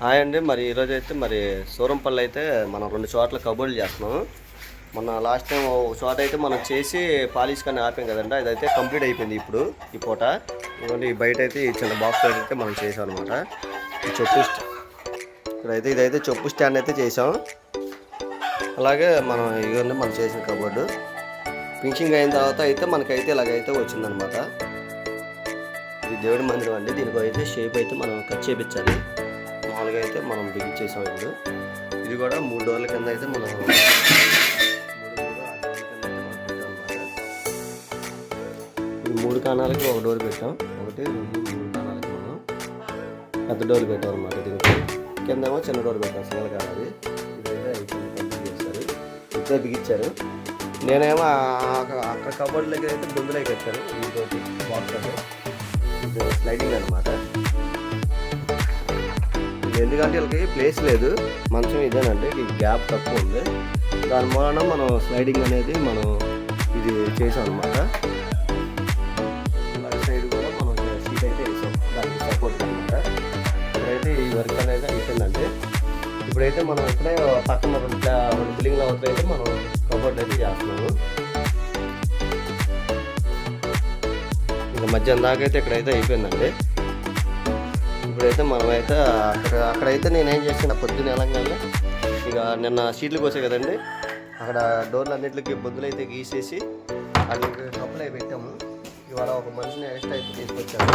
Hi అండి. మరి ఈరోజు అయితే మరి సూరంపల్లి అయితే మనం 2 చోట్ల కబోర్డ్లు చేస్తున్నాం. మొన్న లాస్ట్ టైం ఒక చోట అయితే మనం చేసి పాలిష్ కానీ ఆపాం కదండి, అదైతే కంప్లీట్ అయిపోయింది. ఇప్పుడు ఈ పూట ఇవ్వండి, బయట అయితే ఈ చిన్న బాక్స్ అయితే మనం చేసాం అనమాట. ఈ ఇదైతే చెప్పు స్టాండ్ అయితే చేసాం. అలాగే మనం ఇవన్నీ మనం చేసిన కబోర్డు ఫినిషింగ్ అయిన తర్వాత అయితే మనకైతే ఇలాగైతే వచ్చిందనమాట. ఇది దేవుడి మందిరం అండి. దీనికి అయితే షేప్ అయితే మనం కట్ చేయించాలి. మామూలుగా అయితే మనం బిగించేసాం. ఇప్పుడు ఇది కూడా 3 డోర్ల కింద అయితే మనం ఈ 3 కాణాలకి ఒక డోర్ పెట్టాం. 1 2 3 కాణాలకి మనం పెద్ద డోర్ పెట్టాం అనమాట. దీనికి కిందేమో చిన్న డోర్ పెట్టాం, సింగల్ కావాలి. ఇదైతే కంప్లీట్ చేస్తారు, ఇప్పుడే బిగించారు. నేనేమో అక్కడ కబోర్డ్ దగ్గర అయితే బొందులై కట్టాను. దీంతో బాక్స్ ఇది స్లైడింగ్ అనమాట. ఎందుకంటే వీళ్ళకి ప్లేస్ లేదు, మంచం ఇదేనండి, ఈ గ్యాప్ తక్కువ ఉంది. దాని మూలన మనం స్లైడింగ్ అనేది మనం ఇది చేసాం అనమాట. సైడ్ కూడా మనం సీట్ అయితే వేసాం, దానికి సపోర్ట్ అనమాట. ఇప్పుడైతే ఈ వర్క్ అనేది అయిపోయిందంటే ఇప్పుడైతే మనం ఇక్కడే పక్కన 2 బిల్డింగ్ల వద్ద అయితే మనం కబోర్డ్ అయితే చేస్తున్నాము. ఇంకా మధ్యాహ్నం దాకా అయితే ఇక్కడైతే అయిపోయిందండి. ఇప్పుడైతే మనమైతే అక్కడైతే నేనేం చేసిన పొద్దున్న వెళ్ళంగానే ఇక నిన్న సీట్లు కోసాయి కదండి, అక్కడ డోర్లు అన్నింటికి బొద్దులు అయితే గీసేసి అన్నింటికి కప్పులు అయి పెట్టాము. ఇవాళ ఒక మనిషిని ఎక్స్ట్రా అయితే తీసుకొచ్చాము.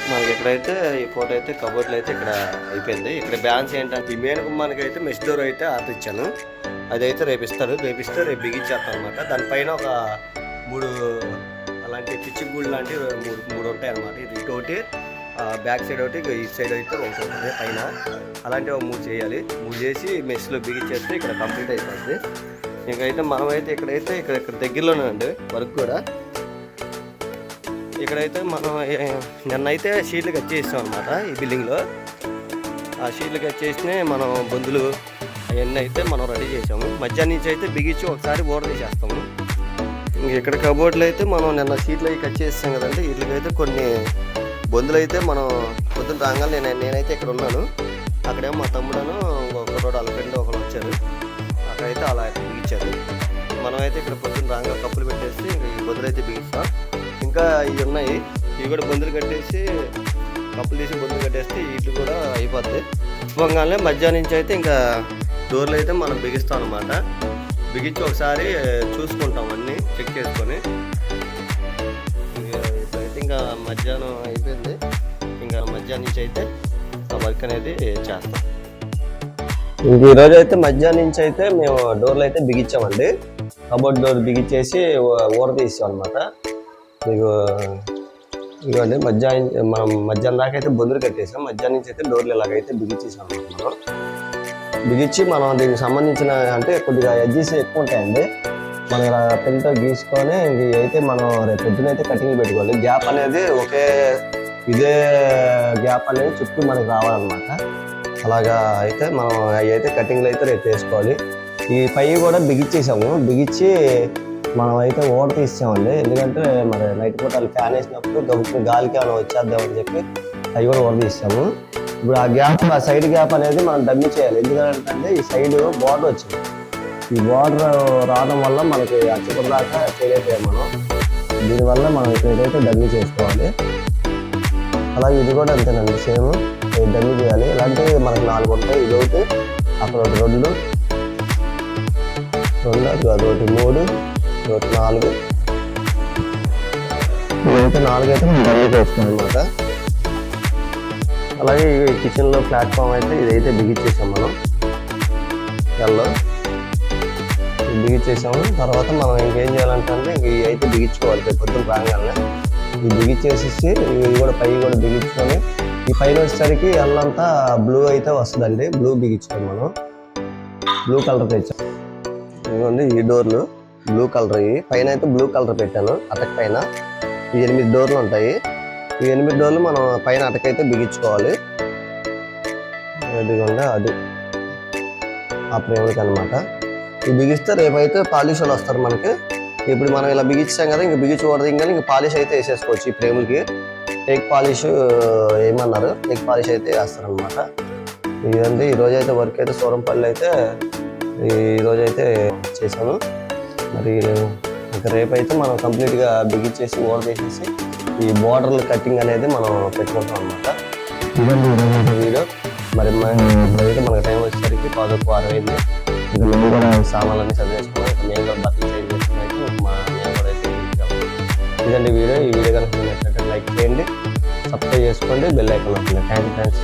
మనకి ఇక్కడైతే ఈ ఫోటో అయితే కబోర్డ్లు అయితే ఇక్కడ అయిపోయింది. ఇక్కడ బ్యాలెన్స్ ఏంటంటే ఈ మెయిన్ గుమ్మానికి అయితే మెష్ డోర్ అయితే ఆర్డర్ ఇచ్చాను. అదైతే రేపిస్తే రేపు బిగించేస్తాను అనమాట. దానిపైన ఒక 3 అలాంటి పిచ్చి గూళ్ళు లాంటివి 3 ఉంటాయి అన్నమాట. ఇది ఒకటి బ్యాక్ సైడ్ ఒకటి, ఈ సైడ్ అయితే ఒకటి ఉంటుంది పైన. అలాంటివి 3 చేయాలి. 3 చేసి మెస్లో బిగించేస్తే ఇక్కడ కంప్లీట్ అయిపోతుంది. ఇంకైతే మనమైతే ఇక్కడ దగ్గరలోనే అండి వర్క్ కూడా. ఇక్కడైతే మనం నిన్నైతే షీట్లు కట్ చేస్తాం అనమాట. ఈ బిల్డింగ్లో ఆ షీట్లు కట్ చేసినే మనం బొందులు అవన్నీ అయితే మనం రెడీ చేసాము. మధ్యాహ్నం నుంచి అయితే బిగించి ఒకసారి బోర్ తీసేస్తాము. ఇంక ఇక్కడ కబోర్డ్లు అయితే మనం నిన్న షీట్లు అవి కట్ చేస్తాం కదండి, వీటికైతే కొన్ని బొందులు అయితే మనం పొద్దున్న రాగానే నేనైతే ఇక్కడ ఉన్నాను. అక్కడేమో మా తమ్ముడను ఒకరోడు వాళ్ళ ఫ్రెండ్ ఒకరు వచ్చారు. అక్కడైతే అలా అయితే బిగించారు. మనమైతే ఇక్కడ పొద్దున్న రాగా కప్పులు పెట్టేసి ఈ బొందులు అయితే బిగిస్తాం. ఇంకా ఇవి ఉన్నాయి, ఇవి కూడా బొందులు కట్టేసి కప్పులు తీసి బొందులు కట్టేస్తే వీటి కూడా అయిపోద్ది. పోగానే మధ్యాహ్నం నుంచి అయితే ఇంకా డోర్లు అయితే మనం బిగిస్తాం అనమాట. బిగించి ఒకసారి చూసుకుంటాం, అన్నీ చెక్ చేసుకొని. ఇప్పుడైతే ఇంకా మధ్యాహ్నం అయిపోయింది. ఇంకా మధ్యాహ్నం నుంచి అయితే ఆ వర్క్ అనేది చేస్తాం. ఇంక ఈరోజు అయితే మధ్యాహ్నం నుంచి అయితే మేము డోర్లు అయితే బిగించామండి. కబోర్డ్ డోర్ బిగించేసి ఊర తీసాం అనమాట. ఇదిగోండి మనం మధ్యాహ్నం దాకా అయితే బొందులు కట్టేసాం. మధ్యాహ్నం నుంచి అయితే డోర్లు ఇలాగైతే బిగించేసాం అనమాట. మనం బిగించి మనం దీనికి సంబంధించిన అంటే కొద్దిగా ఎడ్జెస్ ఎక్కువ ఉంటాయండి. మనం ఇలా పెన్తో గీసుకొని ఇంక అయితే మనం రేపు పొద్దునైతే కటింగ్ పెట్టుకోవాలి. గ్యాప్ అనేది ఇదే గ్యాప్ అనేది చుట్టూ మనకి రావాలన్నమాట. అలాగా అయితే మనం అవి అయితే కటింగ్లు అయితే రేపు వేసుకోవాలి. ఈ పై కూడా బిగించేసాము. బిగించి మనం అయితే ఓడ తీసామండి. ఎందుకంటే మరి నైట్ పూట ఫ్యాన్ వేసినప్పుడు గబుక్కుని గాలికి ఏమైనా వచ్చేద్దామని చెప్పి అవి కూడా ఓడ తీసాము. ఇప్పుడు ఆ గ్యాప్, ఆ సైడ్ గ్యాప్ అనేది మనం డమ్మి చేయాలి. ఎందుకంటే ఈ సైడ్ బార్డర్ వచ్చింది. ఈ బార్డర్ రావడం వల్ల మనకి ఆ చివరి దాకా చేయలేకపోయాం మనం. దీనివల్ల మనం ఇక్కడైతే డమ్మి చేసుకోవాలి. అలాగే ఇది కూడా అంతేనండి, సేమ్ డమ్మి చేయాలి. ఇలాంటివి మనకు 4 ఉంటాయి. ఇది ఒకటి, అక్కడ ఒకటి 2, అదొకటి 3, ఇదొకటి 4. ఇదైతే 4 అయితే మనం డమ్మి చేస్తాం అనమాట. అలాగే ఈ కిచెన్లో ప్లాట్ఫామ్ అయితే ఇదైతే బిగించేసాం మనం. ఎల్లో బిగించేసాము. తర్వాత మనం ఇంకేం చేయాలంటే ఇవి అయితే బిగించుకోవాలి. పొద్దున్న రాగానే ఇవి బిగించేసేసి ఇవి కూడా పై కూడా బిగించుకొని ఈ పైన వచ్చేసరికి ఎల్లంతా బ్లూ అయితే వస్తుందండి. బ్లూ బిగించుకోండి మనం. బ్లూ కలర్ తెచ్చాం. ఇదిగోండి ఈ డోర్లు బ్లూ కలర్. ఇవి పైన అయితే బ్లూ కలర్ పెట్టాను. అటక్ పైన ఈ 8 డోర్లు ఉంటాయి. ఈ 8 డోర్లు మనం పైన అటకైతే బిగించుకోవాలి. అదిగోండి అది ఆ ప్రేమకి అనమాట. ఇవి బిగిస్తే రేపైతే పాలిష్ వాళ్ళు వస్తారు మనకి. ఇప్పుడు మనం ఇలా బిగించాం కదా, ఇంక బిగించి కానీ ఇంక పాలిష్ అయితే వేసేసుకోవచ్చు ఈ ఫ్రేములకి. ఎగ్ పాలిష్ ఏమన్నారు, ఎగ్ పాలిష్ అయితే వేస్తారనమాట. ఇదండి ఈరోజు అయితే వర్క్ అయితే సూరంపల్లి అయితే ఈరోజైతే చేశాను. మరి ఇంకా రేపైతే మనం కంప్లీట్గా బిగించేసి ఓడ తీసేసి ఈ బోర్డర్లు కటింగ్ అనేది మనం పెట్టుకుంటాం అనమాట. ఇదండి ఈరోజు వీడియో. మరి ఇప్పుడైతే మనకు టైం వచ్చేసరికి 10:30 అయింది. ఇంకా మేము కూడా సామాన్లన్నీ చదివేసుకున్నాం. ఇంకా మేము కూడా బట్టలు చేంజ్ చేసుకుని అయితే మేము కూడా అయితే ఇదండి వీడియో. ఈ వీడియో కనుక నచ్చినట్లయితే లైక్ చేయండి, సబ్స్క్రైబ్ చేసుకోండి, బెల్ ఐకాన్ నొక్కండి. థ్యాంక్స్.